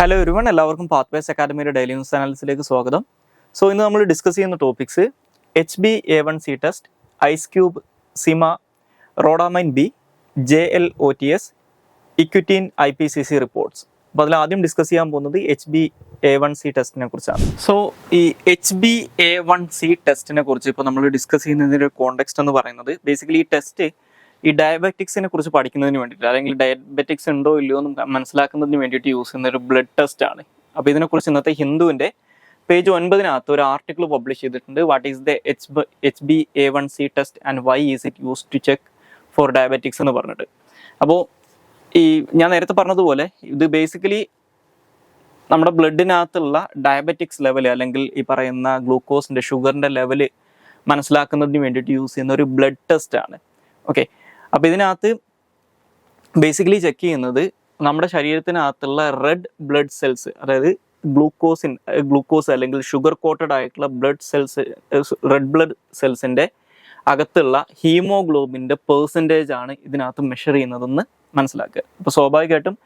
Hello everyone, എല്ലാവർക്കും Pathways അക്കാഡമിയുടെ daily news ചാനൽസിലേക്ക് സ്വാഗതം. സോ ഇന്ന് നമ്മൾ ഡിസ്കസ് ചെയ്യുന്ന topics HbA1c test, IceCube, സിമ, റോഡാമൈൻ ബി, JLOTS, ഇക്വിറ്റീൻ IPCC റിപ്പോർട്ട്സ്. അപ്പോൾ അതിൽ ആദ്യം ഡിസ്കസ് ചെയ്യാൻ പോകുന്നത് HbA1c ടെസ്റ്റിനെ കുറിച്ചാണ്. സോ ഈ HbA1c ടെസ്റ്റിനെ കുറിച്ച് ഇപ്പോൾ നമ്മൾ ഡിസ്കസ് ചെയ്യുന്നതിൻ്റെ കോണ്ടെക്സ്റ്റ് എന്ന് പറയുന്നത് ബേസിക്കലി ഈ ടെസ്റ്റ് ഈ ഡയബറ്റിക്സിനെ കുറിച്ച് പഠിക്കുന്നതിന് വേണ്ടിയിട്ട്, അല്ലെങ്കിൽ ഡയബറ്റിക്സ് ഉണ്ടോ ഇല്ലയോ എന്ന് മനസ്സിലാക്കുന്നതിന് വേണ്ടിയിട്ട് യൂസ് ചെയ്യുന്ന ഒരു ബ്ലഡ് ടെസ്റ്റ് ആണ്. അപ്പോൾ ഇതിനെക്കുറിച്ച് ഇന്നത്തെ ഹിന്ദുവിൻ്റെ പേജ് 9 ഒരു ആർട്ടിക്കിൾ പബ്ലിഷ് ചെയ്തിട്ടുണ്ട്. What is the HbA1c test and why is it use to check for diabetics എന്ന് പറഞ്ഞിട്ട്. അപ്പോൾ ഈ ഞാൻ നേരത്തെ പറഞ്ഞതുപോലെ ഇത് ബേസിക്കലി നമ്മുടെ ബ്ലഡിനകത്തുള്ള ഡയബറ്റിക്സ് ലെവൽ, അല്ലെങ്കിൽ ഈ പറയുന്ന ഗ്ലൂക്കോസിൻ്റെ, ഷുഗറിൻ്റെ ലെവല് മനസ്സിലാക്കുന്നതിന് വേണ്ടിയിട്ട് യൂസ് ചെയ്യുന്ന ഒരു ബ്ലഡ് ടെസ്റ്റ് ആണ്. ഓക്കെ, അപ്പോൾ ഇതിനകത്ത് ബേസിക്കലി ചെക്ക് ചെയ്യുന്നത് നമ്മുടെ ശരീരത്തിനകത്തുള്ള റെഡ് ബ്ലഡ് സെൽസ്, അതായത് ഗ്ലൂക്കോസ് അല്ലെങ്കിൽ ഷുഗർ കോട്ടഡ് ആയിട്ടുള്ള ബ്ലഡ് സെൽസ്, റെഡ് ബ്ലഡ് സെൽസിൻ്റെ അകത്തുള്ള ഹീമോഗ്ലോബിൻ്റെ പെർസെൻറ്റേജ് ആണ് ഇതിനകത്ത് മെഷർ ചെയ്യുന്നതെന്ന് മനസ്സിലാക്കുക. അപ്പോൾ സ്വാഭാവികമായിട്ടും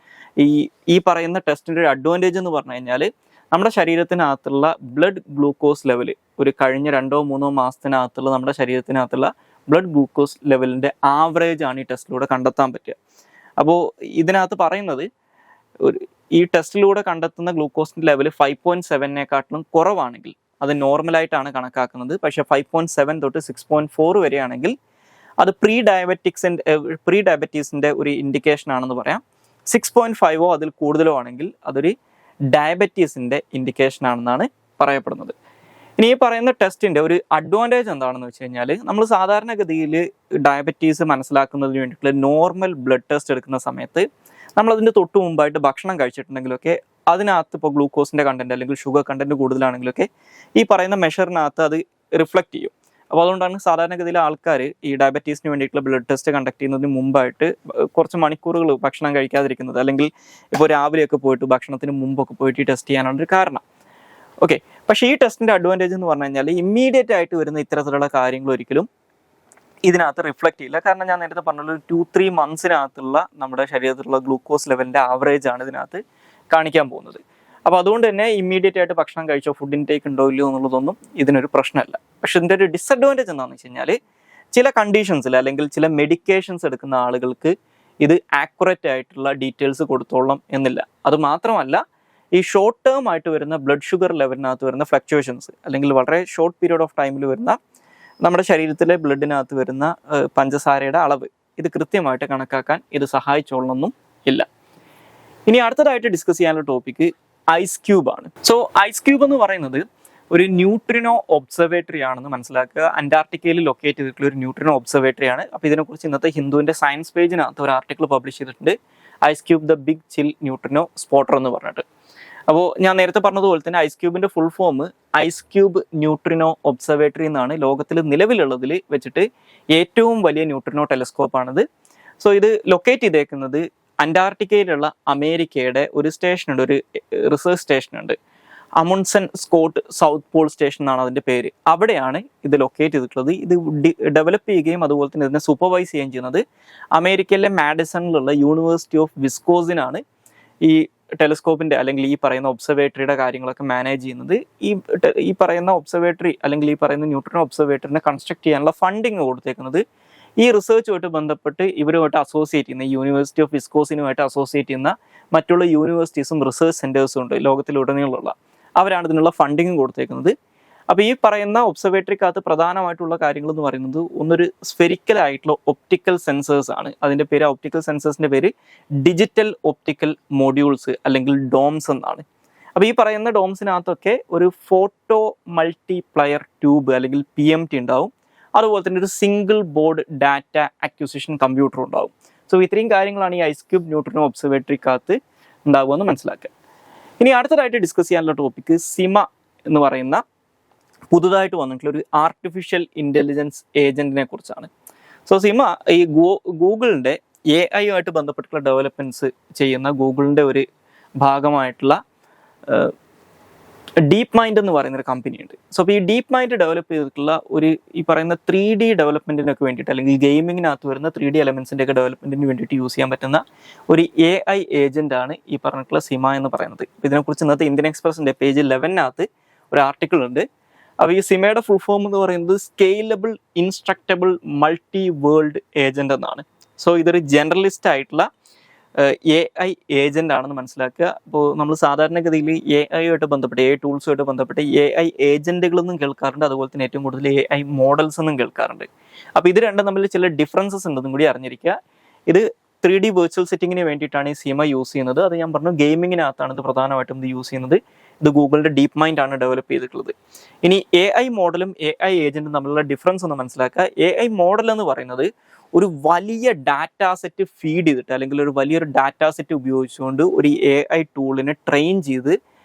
ഈ പറയുന്ന ടെസ്റ്റിൻ്റെ ഒരു അഡ്വാൻറ്റേജ് എന്ന് പറഞ്ഞു കഴിഞ്ഞാൽ നമ്മുടെ ശരീരത്തിനകത്തുള്ള ബ്ലഡ് ഗ്ലൂക്കോസ് ലെവൽ ഒരു കഴിഞ്ഞ 2-3 മാസത്തിനകത്തുള്ള നമ്മുടെ ശരീരത്തിനകത്തുള്ള ബ്ലഡ് ഗ്ലൂക്കോസ് ലെവലിൻ്റെ ആവറേജ് ആണ് ഈ ടെസ്റ്റിലൂടെ കണ്ടെത്താൻ പറ്റുക. അപ്പോൾ ഇതിനകത്ത് പറയുന്നത് ഈ ടെസ്റ്റിലൂടെ കണ്ടെത്തുന്ന ഗ്ലൂക്കോസിൻ്റെ ലെവൽ 5.7 കുറവാണെങ്കിൽ അത് നോർമലായിട്ടാണ് കണക്കാക്കുന്നത്. പക്ഷേ 5.7 തൊട്ട് 6.4 വരെയാണെങ്കിൽ അത് പ്രീ ഡയബറ്റീസിൻ്റെ ഒരു ഇൻഡിക്കേഷൻ ആണെന്ന് പറയാം. 6.5 അതിൽ കൂടുതലോ ആണെങ്കിൽ അതൊരു ഡയബറ്റീസിൻ്റെ ഇൻഡിക്കേഷൻ ആണെന്നാണ് പറയപ്പെടുന്നത്. ഇനി ഈ പറയുന്ന ടെസ്റ്റിൻ്റെ ഒരു അഡ്വാൻറ്റേജ് എന്താണെന്ന് വെച്ച് കഴിഞ്ഞാൽ, നമ്മൾ സാധാരണഗതിയിൽ ഡയബറ്റീസ് മനസ്സിലാക്കുന്നതിന് വേണ്ടിയിട്ടുള്ള നോർമൽ ബ്ലഡ് ടെസ്റ്റ് എടുക്കുന്ന സമയത്ത് നമ്മളതിൻ്റെ തൊട്ട് മുമ്പായിട്ട് ഭക്ഷണം കഴിച്ചിട്ടുണ്ടെങ്കിലൊക്കെ അതിനകത്ത് ഇപ്പോൾ ഗ്ലൂക്കോസിൻ്റെ കണ്ടൻറ്റ് അല്ലെങ്കിൽ ഷുഗർ കണ്ടൻറ്റ് കൂടുതലാണെങ്കിലൊക്കെ ഈ പറയുന്ന മെഷറിനകത്ത് അത് റിഫ്ലക്റ്റ് ചെയ്യും. അപ്പോൾ അതുകൊണ്ടാണ് സാധാരണഗതിയിൽ ആൾക്കാർ ഈ ഡയബറ്റീസിന് വേണ്ടിയിട്ടുള്ള ബ്ലഡ് ടെസ്റ്റ് കണ്ടക്ട് ചെയ്യുന്നതിന് മുമ്പായിട്ട് കുറച്ച് മണിക്കൂറുകൾ ഭക്ഷണം കഴിക്കാതിരിക്കുന്നത്, അല്ലെങ്കിൽ ഇപ്പോൾ രാവിലെയൊക്കെ പോയിട്ട് ഭക്ഷണത്തിന് മുമ്പൊക്കെ പോയിട്ട് ഈ ടെസ്റ്റ് ചെയ്യാനുള്ളൊരു കാരണം. ഓക്കെ, പക്ഷേ ഈ ടെസ്റ്റിൻ്റെ അഡ്വാൻറ്റേജ് എന്ന് പറഞ്ഞു കഴിഞ്ഞാൽ ഇമ്മീഡിയറ്റ് ആയിട്ട് വരുന്ന ഇത്തരത്തിലുള്ള കാര്യങ്ങൾ ഒരിക്കലും ഇതിനകത്ത് റിഫ്ലക്റ്റ് ചെയ്യില്ല. കാരണം ഞാൻ നേരത്തെ പറഞ്ഞ 2-3 മന്ത്സിനകത്തുള്ള നമ്മുടെ ശരീരത്തിലുള്ള ഗ്ലൂക്കോസ് ലെവലിൻ്റെ ആവറേജ് ആണ് ഇതിനകത്ത് കാണിക്കാൻ പോകുന്നത്. അപ്പോൾ അതുകൊണ്ട് തന്നെ ഇമ്മീഡിയറ്റ് ആയിട്ട് ഭക്ഷണം കഴിച്ചോ, ഫുഡ് ഇൻടേക്ക് ഉണ്ടോ ഇല്ലയോ എന്നുള്ളതൊന്നും ഇതിനൊരു പ്രശ്നമല്ല. പക്ഷെ ഇതിൻ്റെ ഒരു ഡിസഡ്വാൻറ്റേജ് എന്താണെന്ന് വെച്ച് കഴിഞ്ഞാൽ ചില കണ്ടീഷൻസിൽ അല്ലെങ്കിൽ ചില മെഡിക്കേഷൻസ് എടുക്കുന്ന ആളുകൾക്ക് ഇത് ആക്യുറേറ്റ് ആയിട്ടുള്ള ഡീറ്റെയിൽസ് കൊടുത്തോളണം എന്നില്ല. അതുമാത്രമല്ല, ഈ ഷോർട്ട് ടേം ആയിട്ട് വരുന്ന ബ്ലഡ് ഷുഗർ ലെവലിനകത്ത് വരുന്ന ഫ്ലക്ച്വേഷൻസ്, അല്ലെങ്കിൽ വളരെ ഷോർട്ട് പീരീഡ് ഓഫ് ടൈമിൽ വരുന്ന നമ്മുടെ ശരീരത്തിലെ ബ്ലഡിനകത്ത് വരുന്ന പഞ്ചസാരയുടെ അളവ്, ഇത് കൃത്യമായിട്ട് കണക്കാക്കാൻ ഇത് സഹായിച്ചോളണമെന്നും ഇല്ല. ഇനി അടുത്തതായിട്ട് ഡിസ്കസ് ചെയ്യാനുള്ള ടോപ്പിക്ക് ഐസ് ക്യൂബ് ആണ്. സോ ഐസ് ക്യൂബ് എന്ന് പറയുന്നത് ഒരു ന്യൂട്രിനോ ഒബ്സർവേറ്ററി ആണെന്ന് മനസ്സിലാക്കുക. അന്റാർട്ടിക്കയിൽ ലൊക്കേറ്റ് ചെയ്തിട്ടുള്ള ഒരു ന്യൂട്രിനോ ഒബ്സർവേറ്ററി ആണ്. അപ്പോൾ ഇതിനെക്കുറിച്ച് ഇന്നത്തെ ഹിന്ദുവിൻ്റെ സയൻസ് പേജിനകത്ത് ഒരു ആർട്ടിക്കിൾ പബ്ലിഷ് ചെയ്തിട്ടുണ്ട്, IceCube the big chill neutrino spotter എന്ന് പറഞ്ഞിട്ട്. അപ്പോൾ ഞാൻ നേരത്തെ പറഞ്ഞതുപോലെ തന്നെ ഐസ് ക്യൂബിൻ്റെ full form IceCube neutrino observatory എന്നാണ്. ലോകത്തിൽ നിലവിലുള്ളതിൽ വെച്ചിട്ട് ഏറ്റവും വലിയ ന്യൂട്രിനോ ടെലസ്കോപ്പാണിത്. സോ ഇത് ലൊക്കേറ്റ് ചെയ്തേക്കുന്നത് അന്റാർട്ടിക്കയിലുള്ള അമേരിക്കയുടെ ഒരു സ്റ്റേഷനുണ്ട്, ഒരു റിസർച്ച് സ്റ്റേഷനുണ്ട്. Amundsen Scott South Pole station എന്നാണ് അതിൻ്റെ പേര്. അവിടെയാണ് ഇത് ലൊക്കേറ്റ് ചെയ്തിട്ടുള്ളത്. ഇത് ഡെവലപ്പ് ചെയ്യുകയും അതുപോലെ തന്നെ ഇതിനെ സൂപ്പർവൈസ് ചെയ്യുകയും ചെയ്യുന്നത് അമേരിക്കയിലെ മാഡിസണിലുള്ള യൂണിവേഴ്സിറ്റി ഓഫ് വിസ്കോസിനാണ്. ഈ ടെലിസ്കോപ്പിൻ്റെ അല്ലെങ്കിൽ ഈ പറയുന്ന ഒബ്സർവേറ്ററിയുടെ കാര്യങ്ങളൊക്കെ മാനേജ് ചെയ്യുന്നത്. ഈ പറയുന്ന ഒബ്സർവേറ്ററി അല്ലെങ്കിൽ ഈ പറയുന്ന ന്യൂട്രിനോ ഒബ്സർവേറ്ററിനെ കൺസ്ട്രക്ട് ചെയ്യാനുള്ള ഫണ്ടിങ് കൊടുത്തേക്കുന്നത് ഈ റിസർച്ചുമായിട്ട് ബന്ധപ്പെട്ട് ഇവരുമായിട്ട് അസോസിയേറ്റ് ചെയ്യുന്ന യൂണിവേഴ്സിറ്റി ഓഫ് വിസ്കോസിനുമായിട്ട് അസോസിയേറ്റ് ചെയ്യുന്ന മറ്റുള്ള യൂണിവേഴ്സിറ്റീസും റിസർച്ച് സെൻറ്റേഴ്സും ഉണ്ട് ലോകത്തിലുടനീളമുള്ള. അവരാണ് ഇതിനുള്ള ഫണ്ടിങ് കൊടുത്തേക്കുന്നത്. അപ്പോൾ ഈ പറയുന്ന ഒബ്സർവേറ്ററിക്കകത്ത് പ്രധാനമായിട്ടുള്ള കാര്യങ്ങൾ എന്ന് പറയുന്നത് ഒന്നൊരു സ്ഫെരിക്കൽ ആയിട്ടുള്ള ഒപ്റ്റിക്കൽ സെൻസേഴ്സ് ആണ്. അതിൻ്റെ പേര്, ഒപ്റ്റിക്കൽ സെൻസേഴ്സിൻ്റെ പേര് ഡിജിറ്റൽ ഒപ്റ്റിക്കൽ മൊഡ്യൂൾസ് അല്ലെങ്കിൽ ഡോംസ് എന്നാണ്. അപ്പോൾ ഈ പറയുന്ന ഡോംസിനകത്തൊക്കെ ഒരു ഫോട്ടോ മൾട്ടിപ്ലയർ ട്യൂബ് അല്ലെങ്കിൽ PMT ഉണ്ടാവും. അതുപോലെ തന്നെ ഒരു single board data acquisition computer ഉണ്ടാവും. സോ ഇത്രയും കാര്യങ്ങളാണ് ഈ ഐസ് ക്യൂബ് ന്യൂട്രിനോ ഒബ്സർവേറ്ററിക്കകത്ത് ഉണ്ടാകുമെന്ന് മനസ്സിലാക്കുക. ഇനി അടുത്തതായിട്ട് ഡിസ്കസ് ചെയ്യാനുള്ള ടോപ്പിക്ക് സിമ എന്ന് പറയുന്ന പുതുതായിട്ട് വന്നിട്ടുള്ള ഒരു ആർട്ടിഫിഷ്യൽ ഇൻ്റലിജൻസ് ഏജൻറ്റിനെ കുറിച്ചാണ്. സോ സിമ ഈ ഗൂഗിളിൻ്റെ AI ആയിട്ട് ബന്ധപ്പെട്ടുള്ള ഡെവലപ്മെൻറ്റ്സ് ചെയ്യുന്ന ഗൂഗിളിൻ്റെ ഒരു ഭാഗമായിട്ടുള്ള ഡീപ്പ് മൈൻഡ് എന്ന് പറയുന്ന ഒരു കമ്പനി ഉണ്ട്. സോ അപ്പോൾ ഈ ഡീപ്പ് മൈൻഡ് ഡെവലപ്പ് ചെയ്തിട്ടുള്ള ഒരു ഈ പറയുന്ന 3D ഡെവലപ്മെന്റിനൊക്കെ വേണ്ടിയിട്ട് അല്ലെങ്കിൽ ഗെയിമിങ്ങിനകത്ത് വരുന്ന 3D എലമെന്റ്സിന്റെ ഒക്കെ ഡെവലപ്മെന്റിന് വേണ്ടിയിട്ട് യൂസ് ചെയ്യാൻ പറ്റുന്ന ഒരു AI ഏജന്റ് ആണ് ഈ പറഞ്ഞിട്ടുള്ള സിമ എന്ന് പറയുന്നത്. ഇതിനെക്കുറിച്ച് ഇന്നത്തെ ഇന്ത്യൻ എക്സ്പ്രസിന്റെ പേജ് 11 ഒരു ആർട്ടിക്കിൾ ഉണ്ട്. അപ്പോൾ ഈ സിമയുടെ ഫുൾ ഫോം എന്ന് പറയുന്നത് സ്കെയിലബിൾ ഇൻസ്ട്രക്റ്റബിൾ മൾട്ടി വേൾഡ് ഏജന്റ് എന്നാണ്. സോ ഇതൊരു ജനറലിസ്റ്റ് ആയിട്ടുള്ള AI ഏജന്റ് ആണെന്ന് മനസ്സിലാക്കുക. അപ്പോൾ നമ്മൾ സാധാരണഗതിയിൽ AI ബന്ധപ്പെട്ട് AI ടൂൾസുമായിട്ട് ബന്ധപ്പെട്ട് AI ഏജന്റുകളെന്നും കേൾക്കാറുണ്ട്, അതുപോലെ തന്നെ ഏറ്റവും കൂടുതൽ AI മോഡൽസ് എന്നും കേൾക്കാറുണ്ട്. അപ്പോൾ ഇത് രണ്ടും തമ്മിൽ ചില ഡിഫറൻസസ് ഉണ്ടെന്നും കൂടി അറിഞ്ഞിരിക്കുക. ഇത് 3D വെർച്വൽ സെറ്റിങ്ങിന് വേണ്ടിയിട്ടാണ് ഈ സിമ യൂസ് ചെയ്യുന്നത്. അത് ഞാൻ പറഞ്ഞു ഗെയിമിങ്ങിനകത്താണ് ഇത് പ്രധാനമായിട്ടും ഇത് യൂസ് ചെയ്യുന്നത്. ഇത് ഗൂഗിളിന്റെ ഡീപ്പ് മൈൻഡ് ആണ് ഡെവലപ്പ് ചെയ്തിട്ടുള്ളത്. ഇനി AI മോഡലും AI ഏജന്റും തമ്മിലുള്ള ഡിഫറൻസ് ഒന്ന് മനസ്സിലാക്കുക. AI മോഡൽ എന്ന് പറയുന്നത് ഒരു വലിയ ഡാറ്റാ സെറ്റ് ഫീഡ് ചെയ്തിട്ട് അല്ലെങ്കിൽ ഒരു വലിയൊരു ഡാറ്റാ സെറ്റ് ഉപയോഗിച്ചുകൊണ്ട് ഒരു AI ടൂളിനെ ട്രെയിൻ ചെയ്ത്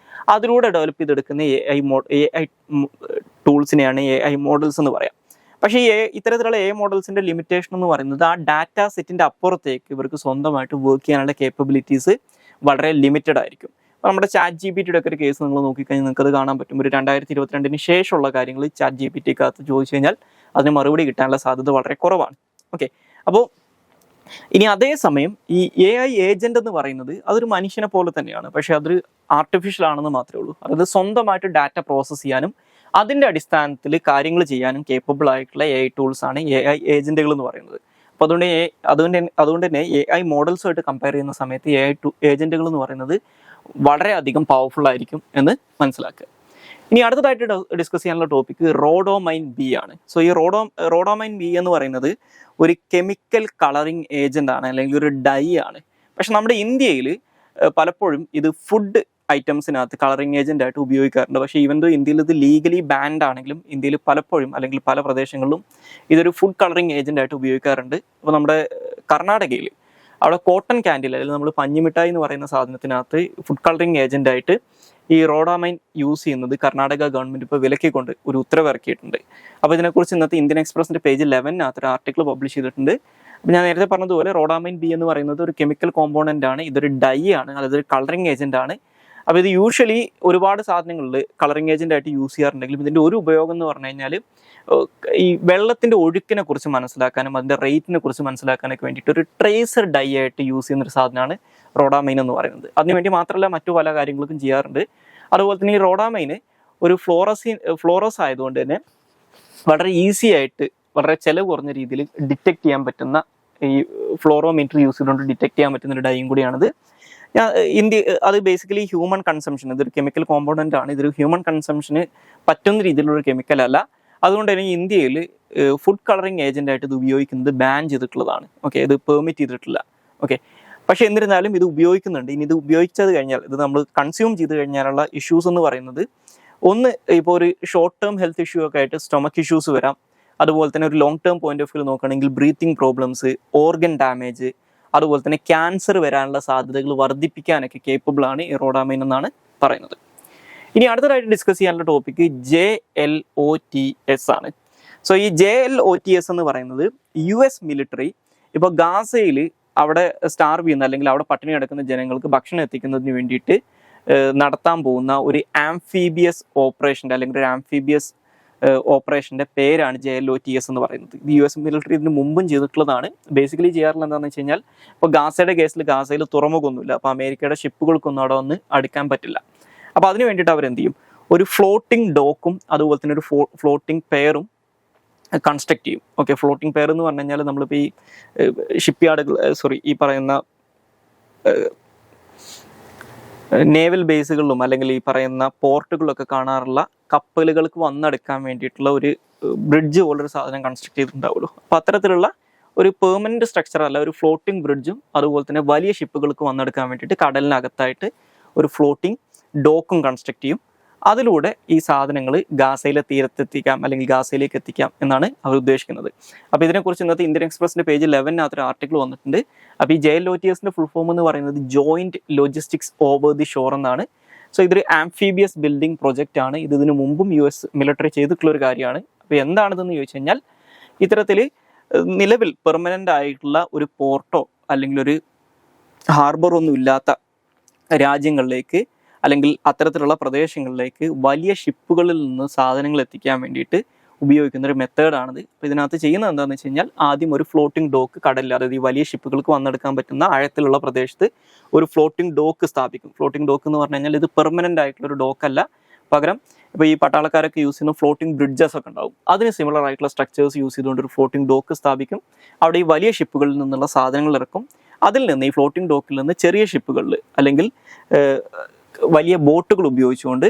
അതിലൂടെ ഡെവലപ്പ് ചെയ്തെടുക്കുന്ന AI ടൂൾസിനെയാണ് AI മോഡൽസ് എന്ന് പറയാം. പക്ഷേ ഇത്തരത്തിലുള്ള AI മോഡൽസിന്റെ ലിമിറ്റേഷൻ എന്ന് പറയുന്നത് ആ ഡാറ്റാ സെറ്റിന്റെ അപ്പുറത്തേക്ക് ഇവർക്ക് സ്വന്തമായിട്ട് വർക്ക് ചെയ്യാനുള്ള കേപ്പബിലിറ്റീസ് വളരെ ലിമിറ്റഡ് ആയിരിക്കും. നമ്മുടെ ChatGPT ഒക്കെ ഒരു കേസ് നിങ്ങൾ നോക്കിക്കഴിഞ്ഞാൽ നിങ്ങൾക്ക് അത് കാണാൻ പറ്റും. ഒരു 2022 ശേഷമുള്ള കാര്യങ്ങൾ ChatGPT-ക്കകത്ത് ചോദിച്ചു കഴിഞ്ഞാൽ അതിന് മറുപടി കിട്ടാനുള്ള സാധ്യത വളരെ കുറവാണ്. ഓക്കെ, അപ്പോൾ ഇനി അതേസമയം ഈ AI ഏജന്റ് എന്ന് പറയുന്നത് അതൊരു മനുഷ്യനെ പോലെ തന്നെയാണ്, പക്ഷെ അതൊരു ആർട്ടിഫിഷ്യൽ ആണെന്ന് മാത്രമേ ഉള്ളൂ. അതായത് സ്വന്തമായിട്ട് ഡാറ്റ പ്രോസസ്സ് ചെയ്യാനും അതിൻ്റെ അടിസ്ഥാനത്തിൽ കാര്യങ്ങൾ ചെയ്യാനും കേപ്പബിൾ ആയിട്ടുള്ള AI ടൂൾസ് ആണ് AI ഏജന്റുകൾ എന്ന് പറയുന്നത്. അപ്പോൾ അതുകൊണ്ട് തന്നെ AI മോഡൽസുമായിട്ട് കമ്പയർ ചെയ്യുന്ന സമയത്ത് AI ഏജന്റുകൾ എന്ന് പറയുന്നത് വളരെയധികം പവർഫുൾ ആയിരിക്കും എന്ന് മനസ്സിലാക്കുക. ഇനി അടുത്തതായിട്ട് ഡിസ്കസ് ചെയ്യാനുള്ള ടോപ്പിക്ക് റോഡോമൈൻ ബി ആണ്. സോ ഈ റോഡോമൈൻ ബി എന്ന് പറയുന്നത് ഒരു കെമിക്കൽ കളറിങ് ഏജന്റ് ആണ്, അല്ലെങ്കിൽ ഒരു ഡൈ ആണ്. പക്ഷെ നമ്മുടെ ഇന്ത്യയിൽ പലപ്പോഴും ഇത് ഫുഡ് ഐറ്റംസിനകത്ത് കളറിങ് ഏജന്റ് ആയിട്ട് ഉപയോഗിക്കാറുണ്ട്. പക്ഷേ ഈവൻ ദോ ഇന്ത്യയിൽ ഇത് ലീഗലി ബാൻഡ് ആണെങ്കിലും ഇന്ത്യയിൽ പലപ്പോഴും അല്ലെങ്കിൽ പല പ്രദേശങ്ങളിലും ഇതൊരു ഫുഡ് കളറിങ് ഏജന്റ് ആയിട്ട് ഉപയോഗിക്കാറുണ്ട്. അപ്പോൾ നമ്മുടെ കർണാടകയിൽ അവിടെ കോട്ടൺ ക്യാൻഡിൽ അല്ലെങ്കിൽ നമ്മൾ പഞ്ഞിമിഠായി എന്ന് പറയുന്ന സാധനത്തിനകത്ത് ഫുഡ് കളറിങ് ഏജന്റ് ആയിട്ട് ഈ റോഡോമൈൻ യൂസ് ചെയ്യുന്നത് കർണാടക ഗവൺമെന്റ് ഇപ്പോൾ വിലക്കിക്കൊണ്ട് ഒരു ഉത്തരവ് ഇറക്കിയിട്ടുണ്ട്. അപ്പോൾ ഇതിനെക്കുറിച്ച് ഇന്നത്തെ ഇന്ത്യൻ എക്സ്പ്രസിന്റെ പേജ് 11 ഒരു ആർട്ടിക്കിൾ പബ്ലിഷ് ചെയ്തിട്ടുണ്ട്. അപ്പോൾ ഞാൻ നേരത്തെ പറഞ്ഞതുപോലെ റോഡോമൈൻ ബി എന്ന് പറയുന്നത് ഒരു കെമിക്കൽ കോമ്പോണന്റ് ആണ്, ഇതൊരു ഡൈ ആണ്, അതായത് ഒരു കളറിങ് ഏജന്റ് ആണ്. അപ്പോൾ ഇത് യൂഷ്വലി ഒരുപാട് സാധനങ്ങളിൽ കളറിങ് ഏജന്റ് ആയിട്ട് യൂസ് ചെയ്യാറുണ്ടെങ്കിലും ഇതിൻ്റെ ഒരു ഉപയോഗം എന്ന് പറഞ്ഞു കഴിഞ്ഞാൽ ഈ വെള്ളത്തിൻ്റെ ഒഴുക്കിനെ കുറിച്ച് മനസ്സിലാക്കാനും അതിൻ്റെ റേറ്റിനെ കുറിച്ച് മനസ്സിലാക്കാനൊക്കെ വേണ്ടിയിട്ട് ഒരു ട്രേസർ ഡൈ ആയിട്ട് യൂസ് ചെയ്യുന്ന ഒരു സാധനമാണ് റോഡോമൈൻ എന്ന് പറയുന്നത്. അതിനുവേണ്ടി മാത്രമല്ല മറ്റു പല കാര്യങ്ങൾക്കും ചെയ്യാറുണ്ട്. അതുപോലെ തന്നെ ഈ റോഡോമൈന് ഒരു ഫ്ലോറസ് ആയതുകൊണ്ട് തന്നെ വളരെ ഈസി ആയിട്ട് വളരെ ചിലവ് കുറഞ്ഞ രീതിയിൽ ഡിറ്റക്ട് ചെയ്യാൻ പറ്റുന്ന ഈ ഫ്ലോറോമീറ്റർ യൂസ് ചെയ്തുകൊണ്ട് ഡിറ്റക്ട് ചെയ്യാൻ പറ്റുന്ന ഒരു ഡൈയും കൂടിയാണിത്. അത് ബേസിക്കലി ഹ്യൂമൻ കൺസംഷൻ, ഇതൊരു കെമിക്കൽ കോമ്പോണന്റ് ആണ്, ഇതൊരു ഹ്യൂമൻ കൺസംഷന് പറ്റുന്ന രീതിയിലുള്ള കെമിക്കൽ അല്ല. അതുകൊണ്ട് തന്നെ ഇന്ത്യയിൽ ഫുഡ് കളറിങ് ഏജന്റ് ആയിട്ട് ഇത് ഉപയോഗിക്കുന്നത് ബാൻ ചെയ്തിട്ടുള്ളതാണ്. ഓക്കെ, ഇത് പെർമിറ്റ് ചെയ്തിട്ടില്ല. ഓക്കെ, പക്ഷെ എന്നിരുന്നാലും ഇത് ഉപയോഗിക്കുന്നുണ്ട്. ഇനി ഇത് ഉപയോഗിച്ചത് കഴിഞ്ഞാൽ ഇത് നമ്മൾ കൺസ്യൂം ചെയ്ത് കഴിഞ്ഞാലുള്ള ഇഷ്യൂസ് എന്ന് പറയുന്നത് ഒന്ന് ഇപ്പോൾ ഒരു ഷോർട്ട് ടേം ഹെൽത്ത് ഇഷ്യൂ ഒക്കെ ആയിട്ട് സ്റ്റൊമക്ക് ഇഷ്യൂസ് വരാം. അതുപോലെ തന്നെ ഒരു long term point of view നോക്കുകയാണെങ്കിൽ ബ്രീത്തിങ് പ്രോബ്ലംസ്, ഓർഗൻ ഡാമേജ്, അതുപോലെ തന്നെ ക്യാൻസർ വരാനുള്ള സാധ്യതകൾ വർദ്ധിപ്പിക്കാനൊക്കെ കേപ്പബിൾ ആണ് ഈ റോഡോമൈൻ എന്നാണ് പറയുന്നത്. ഇനി അടുത്തതായിട്ട് ഡിസ്കസ് ചെയ്യാനുള്ള ടോപ്പിക്ക് JLOTS ആണ്. സോ ഈ JLOTS എന്ന് പറയുന്നത് US മിലിറ്ററി ഇപ്പോൾ ഗാസയിൽ അവിടെ സ്റ്റാർവ് ചെയ്യുന്ന അല്ലെങ്കിൽ അവിടെ പട്ടിണി കിടക്കുന്ന ജനങ്ങൾക്ക് ഭക്ഷണം എത്തിക്കുന്നതിന് വേണ്ടിയിട്ട് നടത്താൻ പോകുന്ന ഒരു ആംഫീബിയസ് ഓപ്പറേഷൻ്റെ അല്ലെങ്കിൽ ഒരു ആംഫീബിയസ് ഓപ്പറേഷൻ്റെ പേരാണ് JLOTS എന്ന് പറയുന്നത്. ഇത് US മിലിറ്ററി ഇതിന് മുമ്പും ചെയ്തിട്ടുള്ളതാണ്. ബേസിക്കലി ചെയ്യാറുള്ളത് എന്താണെന്ന് വെച്ച് കഴിഞ്ഞാൽ ഇപ്പോൾ ഗാസയുടെ കേസിൽ ഗാസയിൽ തുറമുഖമൊന്നുമില്ല, അപ്പോൾ അമേരിക്കയുടെ ഷിപ്പുകൾക്കൊന്നും അവിടെ വന്ന് അടുക്കാൻ പറ്റില്ല. അപ്പോൾ അതിന് വേണ്ടിയിട്ട് അവരെന്ത് ചെയ്യും, ഒരു ഫ്ലോട്ടിംഗ് ഡോക്കും അതുപോലെ തന്നെ ഒരു ഫ്ലോട്ടിംഗ് പെയറും കൺസ്ട്രക്ട് ചെയ്യും. ഓക്കെ, ഫ്ലോട്ടിംഗ് പെയർ എന്ന് പറഞ്ഞു കഴിഞ്ഞാൽ നമ്മളിപ്പോൾ ഈ ഷിപ്പ് യാർഡുകൾ ഈ പറയുന്ന നേവൽ ബേസുകളിലും അല്ലെങ്കിൽ ഈ പറയുന്ന പോർട്ടുകളിലൊക്കെ കാണാറുള്ള കപ്പലുകൾക്ക് വന്നെടുക്കാൻ വേണ്ടിയിട്ടുള്ള ഒരു ബ്രിഡ്ജ് പോലൊരു സാധനം കൺസ്ട്രക്ട് ചെയ്തിട്ടുണ്ടാവുമല്ലോ. അപ്പോൾ അത്തരത്തിലുള്ള ഒരു പെർമനന്റ് സ്ട്രക്ചർ അല്ല, ഒരു ഫ്ലോട്ടിംഗ് ബ്രിഡ്ജും അതുപോലെ തന്നെ വലിയ ഷിപ്പുകൾക്ക് വന്നെടുക്കാൻ വേണ്ടിയിട്ട് കടലിനകത്തായിട്ട് ഒരു ഫ്ലോട്ടിംഗ് ഡോക്കും കൺസ്ട്രക്ട് ചെയ്യും. അതിലൂടെ ഈ സാധനങ്ങൾ ഗാസയിലെ തീരത്തെത്തിക്കാം അല്ലെങ്കിൽ ഗാസയിലേക്ക് എത്തിക്കാം എന്നാണ് അവർ ഉദ്ദേശിക്കുന്നത്. അപ്പോൾ ഇതിനെക്കുറിച്ച് ഇന്നത്തെ ഇന്ത്യൻ എക്സ്പ്രസിന്റെ പേജ് 11 ഒരു ആർട്ടിക്കിൾ വന്നിട്ടുണ്ട്. അപ്പോൾ ഈ JLOTSന്റെ ഫുൾ ഫോം എന്ന് പറയുന്നത് joint logistics over the shore എന്നാണ്. സോ ഇതൊരു ആംഫീബിയസ് ബിൽഡിംഗ് പ്രൊജക്റ്റ് ആണ്. ഇതിനു മുമ്പും US മിലിറ്ററി ചെയ്തിട്ടുള്ള ഒരു കാര്യമാണ്. അപ്പോൾ എന്താണിതെന്ന് ചോദിച്ചു കഴിഞ്ഞാൽ ഇത്തരത്തിൽ നിലവിൽ പെർമനന്റ് ആയിട്ടുള്ള ഒരു പോർട്ടോ അല്ലെങ്കിൽ ഒരു ഹാർബറോ ഒന്നും ഇല്ലാത്ത രാജ്യങ്ങളിലേക്ക് അല്ലെങ്കിൽ അത്തരത്തിലുള്ള പ്രദേശങ്ങളിലേക്ക് വലിയ ഷിപ്പുകളിൽ നിന്ന് സാധനങ്ങൾ എത്തിക്കാൻ വേണ്ടിയിട്ട് ഉപയോഗിക്കുന്ന ഒരു മെത്തേഡാണിത്. അപ്പോൾ ഇതിനകത്ത് ചെയ്യുന്നത് എന്താണെന്ന് വെച്ച് കഴിഞ്ഞാൽ ആദ്യം ഒരു ഫ്ലോട്ടിംഗ് ഡോക്ക് കടലിൽ, അതായത് ഈ വലിയ ഷിപ്പുകൾക്ക് വന്നെടുക്കാൻ പറ്റുന്ന ആഴത്തിലുള്ള പ്രദേശത്ത് ഒരു ഫ്ലോട്ടിംഗ് ഡോക്ക് സ്ഥാപിക്കും. ഫ്ലോട്ടിംഗ് ഡോക്ക് എന്ന് പറഞ്ഞു കഴിഞ്ഞാൽ ഇത് പെർമനൻ്റ് ആയിട്ടുള്ള ഒരു ഡോക്കല്ല, പകരം ഇപ്പോൾ ഈ പട്ടാളക്കാരൊക്കെ യൂസ് ചെയ്യുന്ന ഫ്ലോട്ടിംഗ് ബ്രിഡ്ജസ് ഒക്കെ ഉണ്ടാവും, അതിന് സിമിലർ ആയിട്ടുള്ള സ്ട്രക്ചേഴ്സ് യൂസ് ചെയ്തുകൊണ്ട് ഒരു ഫ്ലോട്ടിംഗ് ഡോക്ക് സ്ഥാപിക്കും. അവിടെ ഈ വലിയ ഷിപ്പുകളിൽ നിന്നുള്ള സാധനങ്ങൾ ഇറക്കും. അതിൽ നിന്ന് ഈ ഫ്ലോട്ടിംഗ് ഡോക്കിൽ നിന്ന് ചെറിയ ഷിപ്പുകളിൽ അല്ലെങ്കിൽ വലിയ ബോട്ടുകൾ ഉപയോഗിച്ചുകൊണ്ട്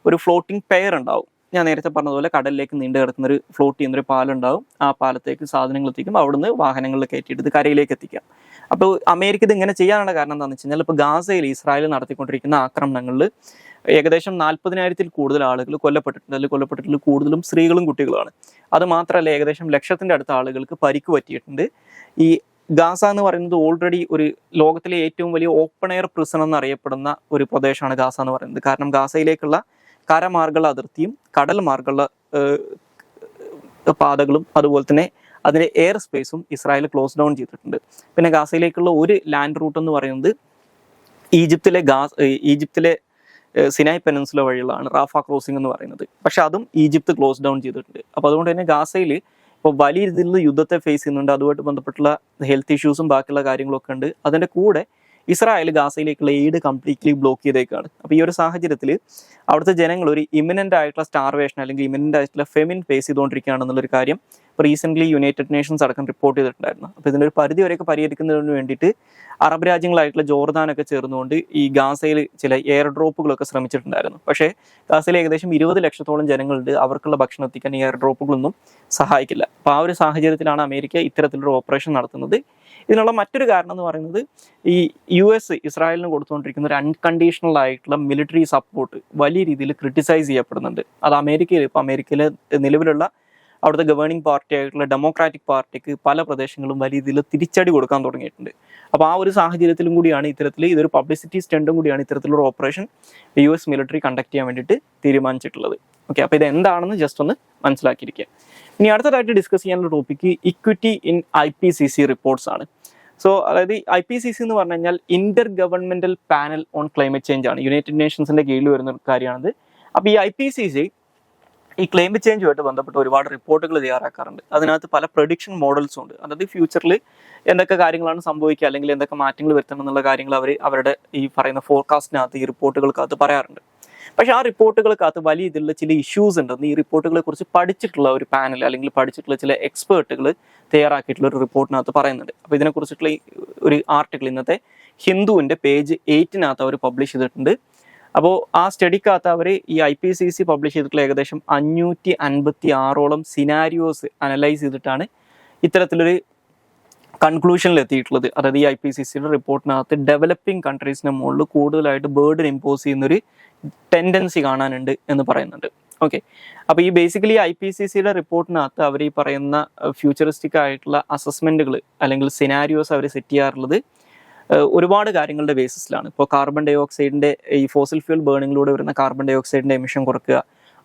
ഒരു ഫ്ലോട്ടിംഗ് പെയർ ഉണ്ടാവും. ഞാൻ നേരത്തെ പറഞ്ഞതുപോലെ കടലിലേക്ക് നീണ്ടു കിടക്കുന്ന ഒരു ഫ്ലോട്ട് ചെയ്യുന്നൊരു പാലുണ്ടാവും. ആ പാലത്തേക്ക് സാധനങ്ങൾ എത്തിക്കും, അവിടുന്ന് വാഹനങ്ങളിൽ കയറ്റിയിട്ട് കരയിലേക്ക് എത്തിക്കാം. അപ്പോൾ അമേരിക്ക ഇത് ഇങ്ങനെ ചെയ്യാനുള്ള കാരണം എന്താണെന്ന് വെച്ച് കഴിഞ്ഞാൽ ഇപ്പോൾ ഗാസയിൽ ഇസ്രായേൽ നടത്തിക്കൊണ്ടിരിക്കുന്ന ആക്രമണങ്ങളിൽ ഏകദേശം 40,000-ൽ കൂടുതൽ ആളുകൾ കൊല്ലപ്പെട്ടിട്ടുണ്ട്. അതിൽ കൊല്ലപ്പെട്ടിട്ടുള്ള കൂടുതലും സ്ത്രീകളും കുട്ടികളുമാണ്. അത് മാത്രമല്ല, ഏകദേശം 1,00,000-ന്റെ അടുത്ത ആളുകൾക്ക് പരിക്ക് പറ്റിയിട്ടുണ്ട്. ഈ ഗാസ എന്ന് പറയുന്നത് ഓൾറെഡി ഒരു ലോകത്തിലെ ഏറ്റവും വലിയ ഓപ്പൺ എയർ പ്രിസൺ എന്നറിയപ്പെടുന്ന ഒരു പ്രദേശമാണ് ഗാസ എന്ന് പറയുന്നത്. കാരണം ഗാസയിലേക്കുള്ള കരമാർഗമുള്ള അതിർത്തിയും കടൽ മാർഗമുള്ള പാതകളും അതുപോലെ തന്നെ അതിൻ്റെ എയർ സ്പേസും ഇസ്രായേൽ ക്ലോസ് ഡൗൺ ചെയ്തിട്ടുണ്ട്. പിന്നെ ഗാസയിലേക്കുള്ള ഒരു ലാൻഡ് റൂട്ട് എന്ന് പറയുന്നത് ഈജിപ്തിലെ സിനായ് പെനിൻസുല വഴിയുള്ളതാണ്, റാഫ ക്രോസിംഗ് എന്ന് പറയുന്നത്. പക്ഷെ അതും ഈജിപ്ത് ക്ലോസ് ഡൗൺ ചെയ്തിട്ടുണ്ട്. അപ്പോൾ അതുകൊണ്ട് തന്നെ ഗാസയിൽ ഇപ്പോൾ വലിയ രീതിയിലുള്ള യുദ്ധത്തെ ഫേസ് ചെയ്യുന്നുണ്ട്. അതുമായിട്ട് ബന്ധപ്പെട്ടുള്ള ഹെൽത്ത് ഇഷ്യൂസും ബാക്കിയുള്ള കാര്യങ്ങളൊക്കെ ഉണ്ട്. അതിൻ്റെ കൂടെ ഇസ്രായേൽ ഗാസയിലേക്കുള്ള എയ്ഡ് കംപ്ലീറ്റ്ലി ബ്ലോക്ക് ചെയ്തേക്കാണ്. അപ്പോൾ ഈ ഒരു സാഹചര്യത്തിൽ അവിടുത്തെ ജനങ്ങൾ ഒരു ഇമിനൻ്റ് ആയിട്ടുള്ള സ്റ്റാർവേഷൻ അല്ലെങ്കിൽ ഇമിനൻ്റ് ആയിട്ടുള്ള ഫെമിൻ ഫേസ് ചെയ്തുകൊണ്ടിരിക്കുകയാണെന്നുള്ളൊരു കാര്യം ഇപ്പോൾ റീസെൻ്റ്ലി യുണൈറ്റഡ് നേഷൻസ് അടക്കം റിപ്പോർട്ട് ചെയ്തിട്ടുണ്ടായിരുന്നു. അപ്പോൾ ഇതിൻ്റെ ഒരു പരിധി വരെയൊക്കെ പരിഹരിക്കുന്നതിന് വേണ്ടിയിട്ട് അറബ് രാജ്യങ്ങളായിട്ടുള്ള ജോർദാനൊക്കെ ചേർന്നുകൊണ്ട് ഈ ഗാസയിൽ ചില എയർ ഡ്രോപ്പുകളൊക്കെ ശ്രമിച്ചിട്ടുണ്ടായിരുന്നു. പക്ഷേ ഗാസയിൽ ഏകദേശം 20 ലക്ഷത്തോളം ജനങ്ങളുണ്ട്. അവർക്കുള്ള ഭക്ഷണം എത്തിക്കാൻ ഈ എയർ ഡ്രോപ്പുകളൊന്നും സഹായിക്കില്ല. അപ്പോൾ ആ ഒരു സാഹചര്യത്തിലാണ് അമേരിക്ക ഇത്തരത്തിലൊരു ഓപ്പറേഷൻ നടത്തുന്നത്. ഇതിനുള്ള മറ്റൊരു കാരണം എന്ന് പറയുന്നത് ഈ US ഇസ്രായേലിന് കൊടുത്തുകൊണ്ടിരിക്കുന്ന ഒരു അൺകണ്ടീഷണൽ ആയിട്ടുള്ള മിലിറ്ററി സപ്പോർട്ട് വലിയ രീതിയിൽ ക്രിട്ടിസൈസ് ചെയ്യപ്പെടുന്നുണ്ട്. അത് അമേരിക്കയിലെ നിലവിലുള്ള അവിടുത്തെ ഗവേണിംഗ് പാർട്ടി ആയിട്ടുള്ള ഡെമോക്രാറ്റിക് പാർട്ടിക്ക് പല പ്രദേശങ്ങളും വലിയ രീതിയിൽ തിരിച്ചടി കൊടുക്കാൻ തുടങ്ങിയിട്ടുണ്ട്. അപ്പോൾ ആ ഒരു സാഹചര്യത്തിലും കൂടിയാണ് ഇതൊരു പബ്ലിസിറ്റി സ്റ്റണ്ടും കൂടിയാണ് ഇത്തരത്തിലുള്ള ഓപ്പറേഷൻ US മിലിറ്ററി കണ്ടക്ട് ചെയ്യാൻ വേണ്ടിയിട്ട് തീരുമാനിച്ചിട്ടുള്ളത്. ഓക്കെ, അപ്പോൾ ഇത് എന്താണെന്ന് ജസ്റ്റ് ഒന്ന് മനസ്സിലാക്കിയിരിക്കുക. ഇനി അടുത്തതായിട്ട് ഡിസ്കസ് ചെയ്യാനുള്ള topic equity in IPCC reports ആണ്. സോ അതായത് IPCC എന്ന് പറഞ്ഞു കഴിഞ്ഞാൽ Inter governmental panel on climate change ആണ്. യുണൈറ്റഡ് നേഷൻസിന്റെ കീഴിൽ വരുന്ന ഒരു കാര്യമാണത്. അപ്പോൾ ഈ IPCC ഈ ക്ലൈമറ്റ് ചേഞ്ചുമായിട്ട് ബന്ധപ്പെട്ട് ഒരുപാട് റിപ്പോർട്ടുകൾ തയ്യാറാക്കാറുണ്ട്. അതിനകത്ത് പല പ്രഡിക്ഷൻ മോഡൽസും ഉണ്ട്. അതായത് ഫ്യൂച്ചറിൽ എന്തൊക്കെ കാര്യങ്ങളാണ് സംഭവിക്കുക അല്ലെങ്കിൽ എന്തൊക്കെ മാറ്റങ്ങൾ വരുത്തണം എന്നുള്ള കാര്യങ്ങൾ അവരുടെ ഈ പറയുന്ന ഫോർകാസ്റ്റിനകത്ത് ഈ റിപ്പോർട്ടുകൾക്കകത്ത് പറയാറുണ്ട്. പക്ഷേ ആ റിപ്പോർട്ടുകൾക്കകത്ത് വലിയ ഇതിലുള്ള ചില ഇഷ്യൂസ് ഉണ്ടെന്ന് ഈ റിപ്പോർട്ടുകളെ കുറിച്ച് പഠിച്ചിട്ടുള്ള ഒരു പാനൽ അല്ലെങ്കിൽ പഠിച്ചിട്ടുള്ള ചില എക്സ്പേർട്ടുകൾ തയ്യാറാക്കിയിട്ടുള്ള ഒരു റിപ്പോർട്ടിനകത്ത് പറയുന്നുണ്ട്. അപ്പോൾ ഇതിനെക്കുറിച്ചിട്ടുള്ള ഒരു ആർട്ടിക്കിൾ ഇന്നത്തെ ഹിന്ദുവിൻ്റെ പേജ് 8 അവർ പബ്ലിഷ് ചെയ്തിട്ടുണ്ട്. അപ്പോൾ ആ സ്റ്റഡിക്കകത്ത് അവർ ഈ IPCC പബ്ലിഷ് ചെയ്തിട്ടുള്ള ഏകദേശം 556ഓളം സിനാരിയോസ് അനലൈസ് ചെയ്തിട്ടാണ് ഇത്തരത്തിലൊരു കൺക്ലൂഷനിൽ എത്തിയിട്ടുള്ളത്. അതായത് ഈ IPCCയുടെ റിപ്പോർട്ടിനകത്ത് ഡെവലപ്പിംഗ് കൺട്രീസിന് മുകളിൽ കൂടുതലായിട്ട് ബേർഡൻ ഇമ്പോസ് ചെയ്യുന്നൊരു ടെൻഡൻസി കാണാനുണ്ട് എന്ന് പറയുന്നുണ്ട്. ഓക്കെ, അപ്പോൾ ഈ ബേസിക്കലി IPCCയുടെ റിപ്പോർട്ടിനകത്ത് അവർ ഈ പറയുന്ന ഫ്യൂച്ചറിസ്റ്റിക് ആയിട്ടുള്ള അസസ്മെൻറ്റുകൾ അല്ലെങ്കിൽ സിനാരിയോസ് അവർ സെറ്റ് ചെയ്യാറുള്ളത് ഒരുപാട് കാര്യങ്ങളുടെ ബേസിസിലാണ്. ഇപ്പോൾ കാർബൺ ഡൈ ഓക്സൈഡിൻ്റെ ഈ ഫോസിൽ ഫ്യൂൽ ബേണിങ്ങിലൂടെ വരുന്ന കാർബൺ ഡൈ ഓക്സൈഡിൻ്റെ എമിഷൻ കുറയ്ക്കുക,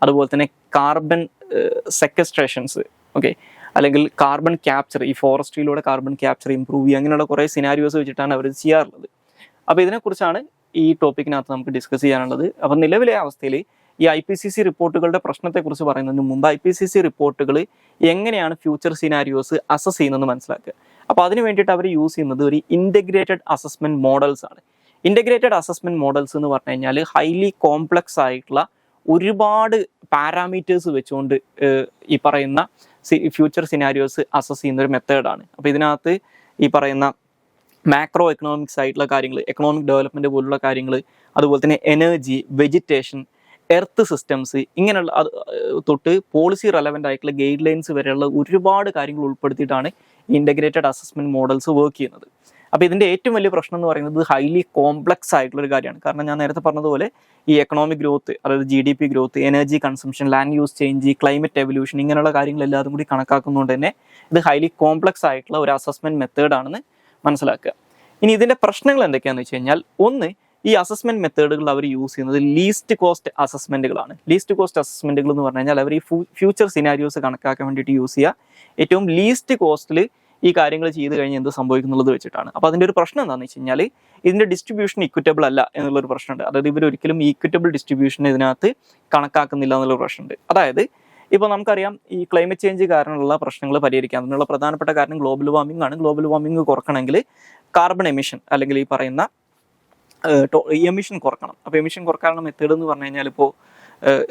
അതുപോലെ തന്നെ കാർബൺ സെക്വസ്ട്രേഷൻസ്, ഓക്കെ, അല്ലെങ്കിൽ കാർബൺ ക്യാപ്ചർ, ഈ ഫോറസ്ട്രിയിലൂടെ കാർബൺ ക്യാപ്ചർ ഇംപ്രൂവ് ചെയ്യുക, അങ്ങനെയുള്ള കുറേ സിനാരിയോസ് വെച്ചിട്ടാണ് അവർ ചെയ്യാറുള്ളത്. അപ്പോൾ ഇതിനെക്കുറിച്ചാണ് ഈ ടോപ്പിക്കിനകത്ത് നമുക്ക് ഡിസ്കസ് ചെയ്യാനുള്ളത്. അപ്പം നിലവിലെ അവസ്ഥയിൽ ഈ IPCC റിപ്പോർട്ടുകളുടെ പ്രശ്നത്തെക്കുറിച്ച് പറയുന്നതിന് മുമ്പ് IPCC റിപ്പോർട്ടുകൾ എങ്ങനെയാണ് ഫ്യൂച്ചർ സിനാരിയോസ് അസസ് ചെയ്യുന്നതെന്ന് മനസ്സിലാക്കുക. അപ്പോൾ അതിന് വേണ്ടിയിട്ട് അവർ യൂസ് ചെയ്യുന്നത് ഒരു ഇൻ്റഗ്രേറ്റഡ് അസസ്മെൻറ്റ് മോഡൽസ് ആണ്. ഇൻ്റഗ്രേറ്റഡ് അസസ്മെൻറ്റ് മോഡൽസ് എന്ന് പറഞ്ഞു കഴിഞ്ഞാൽ ഹൈലി കോംപ്ലക്സ് ആയിട്ടുള്ള ഒരുപാട് പാരാമീറ്റേഴ്സ് വെച്ചുകൊണ്ട് ഈ പറയുന്ന ഫ്യൂച്ചർ സിനാരിയോസ് അസസ് ചെയ്യുന്ന ഒരു മെത്തേഡാണ്. അപ്പോൾ ഇതിനകത്ത് ഈ പറയുന്ന മാക്രോ എക്കണോമിക്സ് ആയിട്ടുള്ള കാര്യങ്ങൾ, എക്കണോമിക് ഡെവലപ്മെൻറ്റ് പോലുള്ള കാര്യങ്ങൾ, അതുപോലെ തന്നെ എനർജി, വെജിറ്റേഷൻ, എർത്ത് സിസ്റ്റംസ്, ഇങ്ങനെയുള്ള തൊട്ട് പോളിസി റെലവൻ്റ് ആയിട്ടുള്ള ഗൈഡ് ലൈൻസ് വരെയുള്ള ഒരുപാട് കാര്യങ്ങൾ ഉൾപ്പെടുത്തിയിട്ടാണ് ഇൻ്റഗ്രേറ്റഡ് അസസ്മെൻറ്റ് മോഡൽസ് വർക്ക് ചെയ്യുന്നത്. അപ്പോൾ ഇതിൻ്റെ ഏറ്റവും വലിയ പ്രശ്നം എന്ന് പറയുന്നത് ഹൈലി കോംപ്ലക്സ് ആയിട്ടുള്ളൊരു കാര്യമാണ്. കാരണം ഞാൻ നേരത്തെ പറഞ്ഞതുപോലെ ഈ എക്കണോമിക് ഗ്രോത്ത്, അതായത് GDP growth, energy consumption, land use change, climate evolution, ഇങ്ങനെയുള്ള കാര്യങ്ങളെല്ലാതും കൂടി കണക്കാക്കുന്നതുകൊണ്ട് തന്നെ ഇത് ഹൈലി കോംപ്ലക്സ് ആയിട്ടുള്ള ഒരു അസസ്മെൻറ്റ് മെത്തേഡാണെന്ന് മനസ്സിലാക്കുക. ഇനി ഇതിൻ്റെ പ്രശ്നങ്ങൾ എന്തൊക്കെയാണെന്ന് വെച്ച് കഴിഞ്ഞാൽ, ഒന്ന്, ഈ അസസ്മെൻറ്റ് മെത്തേഡുകൾ അവർ യൂസ് ചെയ്യുന്നത് ലീസ്റ്റ് കോസ്റ്റ് അസസ്മെൻറ്റുകളാണ്. ലീസ്റ്റ് കോസ്റ്റ് അസസ്മെൻറ്റുകൾ എന്ന് പറഞ്ഞു കഴിഞ്ഞാൽ അവർ ഈ ഫ്യൂച്ചർ സിനാരിയോസ് കണക്കാക്കാൻ വേണ്ടിയിട്ട് യൂസ് ചെയ്യുക ഏറ്റവും ലീസ്റ്റ് കോസ്റ്റിൽ ഈ കാര്യങ്ങൾ ചെയ്ത് കഴിഞ്ഞാൽ എന്ത് സംഭവിക്കുന്നുള്ളത് വെച്ചിട്ടാണ്. അപ്പോൾ അതിൻ്റെ ഒരു പ്രശ്നം എന്താണെന്ന് വെച്ച് കഴിഞ്ഞാൽ ഇതിൻ്റെ ഡിസ്ട്രിബ്യൂഷൻ ഇക്വിറ്റബിൾ അല്ല എന്നുള്ളൊരു പ്രശ്നമുണ്ട്. അതായത് ഇവരൊരിക്കലും ഈക്വിറ്റബിൾ ഡിസ്ട്രിബ്യൂഷൻ ഇതിനകത്ത് കണക്കാക്കുന്നില്ല എന്നുള്ള പ്രശ്നമുണ്ട്. അതായത് ഇപ്പോൾ നമുക്കറിയാം ഈ ക്ലൈമറ്റ് ചേഞ്ച് കാരണമുള്ള പ്രശ്നങ്ങൾ പരിഹരിക്കാൻ അതിനുള്ള പ്രധാനപ്പെട്ട കാരണം ഗ്ലോബൽ വാർമിംഗ് ആണ്. ഗ്ലോബൽ വാർമിംഗ് കുറക്കണമെങ്കിൽ കാർബൺ എമിഷൻ അല്ലെങ്കിൽ ഈ പറയുന്ന എമിഷൻ കുറക്കണം. അപ്പോൾ എമിഷൻ കുറക്കാനുള്ള മെത്തേഡ് എന്ന് പറഞ്ഞു കഴിഞ്ഞാൽ ഇപ്പോൾ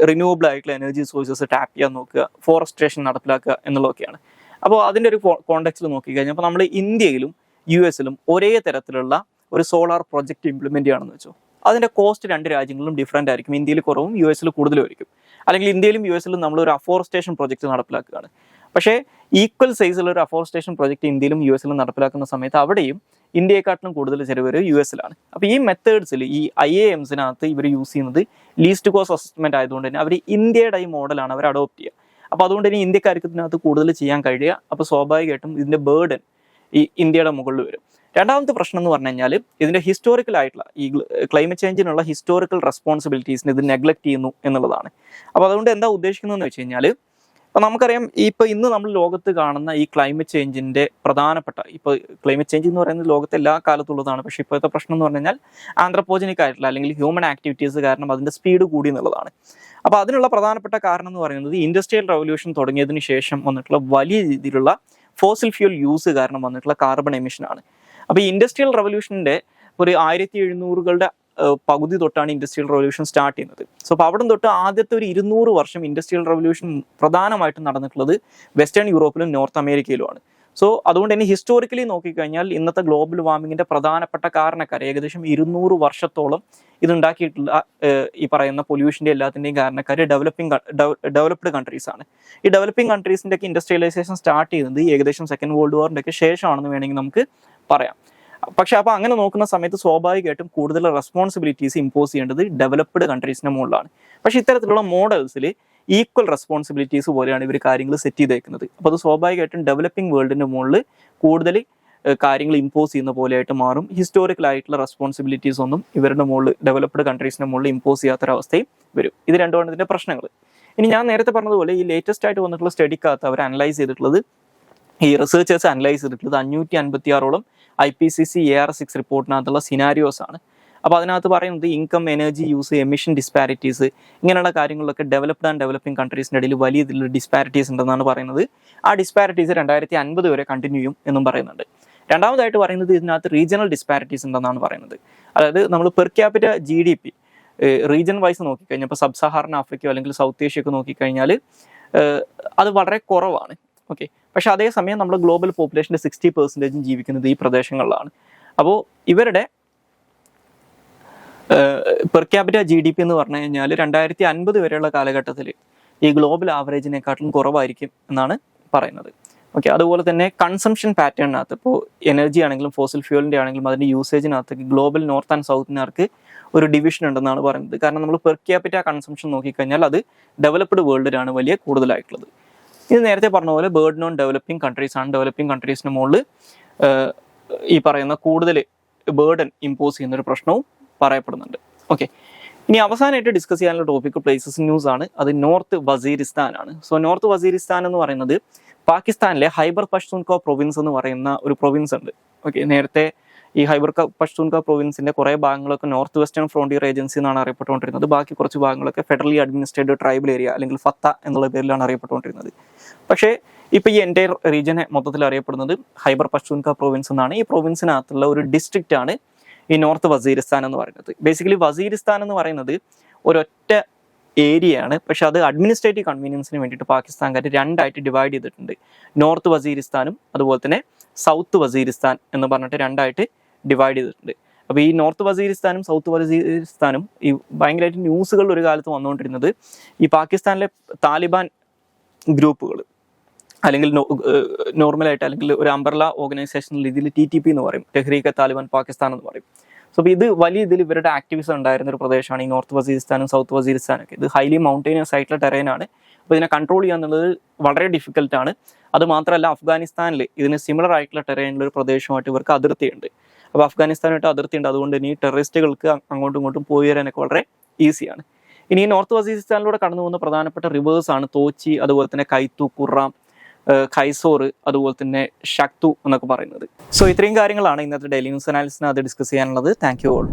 റിന്യൂവബിൾ ആയിട്ടുള്ള എനർജി സോഴ്സസ് ടാപ്പ് ചെയ്യാൻ നോക്കുക, ഫോറസ്ട്രേഷൻ നടപ്പിലാക്കുക എന്നുള്ളതൊക്കെയാണ്. അപ്പോൾ അതിൻ്റെ ഒരു കോണ്ടെക്സ്റ്റിൽ നോക്കിക്കഴിഞ്ഞാൽ അപ്പോൾ നമ്മൾ ഇന്ത്യയിലും US ഒരേ തരത്തിലുള്ള ഒരു സോളാർ പ്രൊജക്റ്റ് ഇംപ്ലിമെൻറ്റ് ചെയ്യുകയാണെന്ന് വെച്ചോ, അതിൻ്റെ കോസ്റ്റ് രണ്ട് രാജ്യങ്ങളിലും ഡിഫറൻ്റ് ആയിരിക്കും. ഇന്ത്യയിൽ കുറവും US കൂടുതലും ആയിരിക്കും. അല്ലെങ്കിൽ ഇന്ത്യയിലും US നമ്മളൊരു അഫോറസ്റ്റേഷൻ പ്രൊജക്റ്റ് നടപ്പിലാക്കുകയാണ്. പക്ഷേ ഈക്വൽ സൈസുള്ള ഒരു അഫോറസ്റ്റേഷൻ പ്രൊജക്റ്റ് ഇന്ത്യയിലും US നടപ്പിലാക്കുന്ന സമയത്ത് അവിടെയും ഇന്ത്യയെക്കാട്ടിലും കൂടുതൽ ചിലവ് US അപ്പോൾ ഈ മെത്തേഡ്സിൽ ഈ IAMസിനകത്ത് ഇവർ യൂസ് ചെയ്യുന്നത് ലീസ്റ്റ് കോസ്റ്റ് അസസ്മെൻറ്റ് ആയതുകൊണ്ട് തന്നെ അവർ ഇന്ത്യയുടെ ഈ മോഡലാണ് അവർ അഡോപ്റ്റ് ചെയ്യുക. അപ്പോൾ അതുകൊണ്ട് തന്നെ ഇന്ത്യക്കാർക്ക് ഇതിനകത്ത് കൂടുതൽ ചെയ്യാൻ കഴിയുക. അപ്പോൾ സ്വാഭാവികമായിട്ടും ഇതിൻ്റെ ബേർഡൻ ഈ ഇന്ത്യയുടെ മുകളിൽ വരും. രണ്ടാമത്തെ പ്രശ്നം എന്ന് പറഞ്ഞു കഴിഞ്ഞാൽ ഇതിൻ്റെ ഹിസ്റ്റോറിക്കൽ ആയിട്ടുള്ള ഈ ക്ലൈമറ്റ് ചേഞ്ചിനുള്ള ഹിസ്റ്റോറിക്കൽ റെസ്പോൺസിബിലിറ്റീസിന് ഇത് നെഗ്ലക്ട് ചെയ്യുന്നു എന്നുള്ളതാണ്. അപ്പോൾ അതുകൊണ്ട് എന്താ ഉദ്ദേശിക്കുന്നതെന്ന് വെച്ച് കഴിഞ്ഞാൽ അപ്പോൾ നമുക്കറിയാം ഇപ്പോൾ ഇന്ന് നമ്മൾ ലോകത്ത് കാണുന്ന ഈ ക്ലൈമറ്റ് ചേഞ്ചിൻ്റെ പ്രധാനപ്പെട്ട ഇപ്പോൾ ക്ലൈമറ്റ് ചേഞ്ച് എന്ന് പറയുന്നത് ലോകത്തെ എല്ലാ കാലത്തുള്ളതാണ്. പക്ഷേ ഇപ്പോഴത്തെ പ്രശ്നം എന്ന് പറഞ്ഞു കഴിഞ്ഞാൽ ആന്ത്രപ്പോജനിക് ആയിട്ടുള്ള അല്ലെങ്കിൽ ഹ്യൂമൻ ആക്ടിവിറ്റീസ് കാരണം അതിൻ്റെ സ്പീഡ് കൂടി എന്നുള്ളതാണ്. അപ്പോൾ അതിനുള്ള പ്രധാനപ്പെട്ട കാരണം എന്ന് പറയുന്നത് ഇൻഡസ്ട്രിയൽ റവല്യൂഷൻ തുടങ്ങിയതിന് ശേഷം വന്നിട്ടുള്ള വലിയ രീതിയിലുള്ള ഫോസിൽ ഫ്യൂൽ യൂസ് കാരണം വന്നിട്ടുള്ള കാർബൺ എമിഷനാണ്. അപ്പോൾ ഈ ഇൻഡസ്ട്രിയൽ റവല്യൂഷൻ്റെ ഒരു 1700കളുടെ പകുതി തൊട്ടാണ് ഇൻഡസ്ട്രിയൽ റവല്യൂഷൻ സ്റ്റാർട്ട് ചെയ്യുന്നത്. സോ അപ്പോൾ അവിടെ തൊട്ട് ആദ്യത്തെ ഒരു 200 വർഷം ഇൻഡസ്ട്രിയൽ റവല്യൂഷൻ പ്രധാനമായിട്ടും നടന്നിട്ടുള്ളത് വെസ്റ്റേൺ യൂറോപ്പിലും നോർത്ത് അമേരിക്കയിലുമാണ്. സോ അതുകൊണ്ട് തന്നെ ഹിസ്റ്റോറിക്കലി നോക്കിക്കഴിഞ്ഞാൽ ഇന്നത്തെ ഗ്ലോബൽ വാർമിങ്ങിൻ്റെ പ്രധാനപ്പെട്ട കാരണക്കാർ ഏകദേശം 200 വർഷത്തോളം ഇതുണ്ടാക്കിയിട്ടുള്ള ഈ പറയുന്ന പൊല്യൂഷൻ്റെ എല്ലാത്തിൻ്റെയും കാരണക്കാർ ഡെവലപ്ഡ് കൺട്രീസ് ആണ്. ഈ ഡെവലപ്പിംഗ് കൺട്രീസിൻ്റെ ഒക്കെ ഇൻഡസ്ട്രിയലൈസേഷൻ സ്റ്റാർട്ട് ചെയ്യുന്നത് ഏകദേശം സെക്കൻഡ് വേൾഡ് വാറിൻ്റെ ഒക്കെ ശേഷമാണെന്ന് വേണമെങ്കിൽ നമുക്ക് പറയാം. പക്ഷെ അപ്പോൾ അങ്ങനെ നോക്കുന്ന സമയത്ത് സ്വാഭാവികമായിട്ടും കൂടുതൽ റെസ്പോൺസിബിലിറ്റീസ് ഇമ്പോസ് ചെയ്യേണ്ടത് ഡെവലപ്ഡ് കൺട്രീസിൻ്റെ മുകളിലാണ്. പക്ഷേ ഇത്തരത്തിലുള്ള മോഡൽസിൽ ഈക്വൽ റെസ്പോൺസിബിലിറ്റീസ് പോലെയാണ് ഇവർ കാര്യങ്ങൾ സെറ്റ് ചെയ്തേക്കുന്നത്. അപ്പോൾ അത് സ്വാഭാവികമായിട്ടും ഡെവലപ്പിംഗ് വേൾഡിൻ്റെ മുകളിൽ കൂടുതൽ കാര്യങ്ങൾ ഇമ്പോസ് ചെയ്യുന്ന പോലെയായിട്ട് മാറും. ഹിസ്റ്റോറിക്കൽ ആയിട്ടുള്ള റെസ്പോൺസിബിലിറ്റീസ് ഒന്നും ഇവരുടെ മുകളിൽ ഡെവലപ്ഡ് കൺട്രീസിൻ്റെ മുകളിൽ ഇമ്പോസ് ചെയ്യാത്തൊരവസ്ഥയും വരും. ഇത് രണ്ടുമാണ് ഇതിൻ്റെ പ്രശ്നങ്ങൾ. ഇനി ഞാൻ നേരത്തെ പറഞ്ഞതുപോലെ ഈ ലേറ്റസ്റ്റ് ആയിട്ട് വന്നിട്ടുള്ള സ്റ്റഡിക്കകത്ത് അവർ അനലൈസ് ചെയ്തിട്ടുള്ളത് ഈ റിസർച്ചേഴ്സ് അനലൈസ് ചെയ്തിട്ടുള്ളത് 556ഓളം IPCC AR6 റിപ്പോർട്ടിനകത്തുള്ള സിനാരിയോസ് ആണ്. അപ്പോൾ അതിനകത്ത് പറയുന്നത് income, energy use, emission disparities ഇങ്ങനെയുള്ള കാര്യങ്ങളിലൊക്കെ ഡെവലപ്ഡ് ആൻഡ് ഡെവലപ്പിംഗ് കൺട്രീസിൻ്റെ ഇടയിൽ വലിയ ഇതിലുള്ള ഡിസ്പാരിറ്റീസ് ഉണ്ടെന്നാണ് പറയുന്നത്. ആ ഡിസ്പാരിറ്റീസ് 2050 വരെ കണ്ടിന്യൂ ചെയ്യും എന്നും പറയുന്നുണ്ട്. രണ്ടാമതായിട്ട് പറയുന്നത് ഇതിനകത്ത് റീജിയണൽ ഡിസ്പാരിറ്റീസ് ഉണ്ടെന്നാണ് പറയുന്നത്. അതായത് നമ്മൾ per capita GDP region wise നോക്കിക്കഴിഞ്ഞാൽ ഇപ്പോൾ സബ് സഹാറൻ ആഫ്രിക്കയോ അല്ലെങ്കിൽ സൗത്ത് ഏഷ്യയൊക്കെ നോക്കിക്കഴിഞ്ഞാൽ അത് വളരെ കുറവാണ്. ഓക്കെ, പക്ഷെ അതേസമയം നമ്മുടെ ഗ്ലോബൽ പോപ്പുലേഷൻ്റെ 60% ജീവിക്കുന്നത് ഈ പ്രദേശങ്ങളിലാണ്. അപ്പോൾ ഇവരുടെ പെർ ക്യാപിറ്റ GDP എന്ന് പറഞ്ഞു കഴിഞ്ഞാൽ 2050 വരെയുള്ള കാലഘട്ടത്തിൽ ഈ ഗ്ലോബൽ ആവറേജിനെക്കാട്ടിലും കുറവായിരിക്കും എന്നാണ് പറയുന്നത്. ഓക്കെ, അതുപോലെ തന്നെ കൺസംഷൻ പാറ്റേണിനകത്ത് ഇപ്പോൾ എനർജി ആണെങ്കിലും ഫോസിൽ ഫ്യൂവലിൻ്റെ ആണെങ്കിലും അതിൻ്റെ യൂസേജിനകത്ത് ഗ്ലോബൽ നോർത്ത് ആൻഡ് സൗത്തിനാർക്ക് ഒരു ഡിവിഷൻ ഉണ്ടെന്നാണ് പറയുന്നത്. കാരണം നമ്മൾ പെർ ക്യാപിറ്റ കൺസംഷൻ നോക്കിക്കഴിഞ്ഞാൽ അത് ഡെവലപ്ഡ് വേൾഡിലാണ് വലിയ കൂടുതലായിട്ടുള്ളത്. ഇത് നേരത്തെ പറഞ്ഞ പോലെ ബേർഡൻ ഓൺ ഡെവലപ്പിംഗ് കൺട്രീസ് ആണ്. ഡെവലപ്പിംഗ് കൺട്രീസിന് മുകളിൽ ഈ പറയുന്ന കൂടുതൽ ബേർഡൻ ഇമ്പോസ് ചെയ്യുന്നൊരു പ്രശ്നവും പറയപ്പെടുന്നുണ്ട്. ഓക്കെ, ഇനി അവസാനമായിട്ട് ഡിസ്കസ് ചെയ്യാനുള്ള ടോപ്പിക് പ്ലേസസ് ന്യൂസ് ആണ്. അത് നോർത്ത് വസീരിസ്ഥാൻ ആണ്. സോ നോർത്ത് വസീരിസ്ഥാൻ എന്ന് പറയുന്നത് പാകിസ്ഥാനിലെ ഹൈബർ പഷ്തൂൺഖ്വ പ്രൊവിൻസ് എന്ന് പറയുന്ന ഒരു പ്രൊവിൻസ് ഉണ്ട്. ഓക്കെ, നേരത്തെ ഈ ഹൈബർ പഷ്തൂൺഖ്വ പ്രൊവിൻസിന്റെ കുറേ ഭാഗങ്ങളൊക്കെ നോർത്ത് വെസ്റ്റേൺ ഫ്രോണ്ടിയർ ഏജൻസി എന്നാണ് അറിയപ്പെട്ടുകൊണ്ടിരുന്നത്. ബാക്കി കുറച്ച് ഭാഗങ്ങളൊക്കെ ഫെഡറലി അഡ്മിനിസ്ട്രേറ്റഡ് ട്രൈബൽ ഏരിയ അല്ലെങ്കിൽ ഫത്ത എന്നുള്ള പേരിലാണ് അറിയപ്പെട്ടുകൊണ്ടിരുന്നത്. പക്ഷേ ഇപ്പോൾ ഈ എൻ്റയർ റീജിയനെ മൊത്തത്തിൽ അറിയപ്പെടുന്നത് ഹൈബർ പഷ്തൂൺഖ്വ പ്രൊവിൻസ് എന്നാണ്. ഈ പ്രൊവിൻസിനകത്തുള്ള ഒരു ഡിസ്ട്രിക്റ്റ് ആണ് ഈ നോർത്ത് വസീരിസ്ഥാൻ എന്ന് പറയുന്നത്. ബേസിക്കലി വസീരിസ്ഥാൻ എന്ന് പറയുന്നത് ഒരൊറ്റ ഏരിയയാണ്. പക്ഷെ അത് അഡ്മിനിസ്ട്രേറ്റീവ് കൺവീനിയൻസിന് വേണ്ടിയിട്ട് പാകിസ്ഥാൻകാർ രണ്ടായിട്ട് ഡിവൈഡ് ചെയ്തിട്ടുണ്ട്. നോർത്ത് വസീരിസ്ഥാനും അതുപോലെ തന്നെ സൗത്ത് വസീരിസ്ഥാൻ എന്ന് പറഞ്ഞിട്ട് രണ്ടായിട്ട് ഡിവൈഡ് ചെയ്തിട്ടുണ്ട്. അപ്പോൾ ഈ നോർത്ത് വസീരിസ്ഥാനും സൗത്ത് വസീരിസ്ഥാനും ഈ ഭയങ്കരമായിട്ട് ന്യൂസുകളിൽ ഒരു കാലത്ത് വന്നുകൊണ്ടിരുന്നത് ഈ പാകിസ്ഥാനിലെ താലിബാൻ ഗ്രൂപ്പുകൾ അല്ലെങ്കിൽ നോർമലായിട്ട് അല്ലെങ്കിൽ ഒരു അംബ്രല ഓർഗനൈസേഷൻ രീതിയിൽ TTP എന്ന് പറയും, തെഹ്രീക്ക് താലിബാൻ പാകിസ്ഥാൻ എന്ന് പറയും. സോ അപ്പോൾ ഇത് വലിയ ഇതിൽ ഇവരുടെ ആക്ടിവിസം ഉണ്ടായിരുന്ന ഒരു പ്രദേശമാണ് ഈ നോർത്ത് വസീരിസ്ഥാനും സൗത്ത് വസീരിസ്ഥാനൊക്കെ. ഇത് ഹൈലി മൗണ്ടൈനിയസ് ആയിട്ടുള്ള ടെറൈനാണ്. അപ്പോൾ ഇതിനെ കൺട്രോൾ ചെയ്യാന്നുള്ളത് വളരെ ഡിഫിക്കൽട്ടാണ്. അത് മാത്രമല്ല അഫ്ഗാനിസ്ഥാനിൽ ഇതിന് സിമിലർ ആയിട്ടുള്ള ടെറൈനിലൊരു പ്രദേശമായിട്ട് ഇവർക്ക് അതിർത്തിയുണ്ട്. അപ്പോൾ അഫ്ഗാനിസ്ഥാനായിട്ട് അതിർത്തിയുണ്ട്. അതുകൊണ്ട് ഇനി ടെററിസ്റ്റുകൾക്ക് അങ്ങോട്ടും ഇങ്ങോട്ടും പോയി വരാനൊക്കെ വളരെ ഈസിയാണ്. ഇനി ഈ നോർത്ത് വസീരിസ്ഥാനിലൂടെ കടന്നു പോകുന്ന പ്രധാനപ്പെട്ട റിവേഴ്സ് ആണ് തോച്ചി, അതുപോലെ തന്നെ കൈത്തു, കുറാം, ഖൈസോർ, അതുപോലെ തന്നെ ഷക്തു എന്നൊക്കെ പറയുന്നത്. സോ ഇത്രയും കാര്യങ്ങളാണ് ഇന്നത്തെ ഡെയിലി ന്യൂസ് അനാലിസിന് അത് ഡിസ്കസ് ചെയ്യാനുള്ളത്. Thank you all.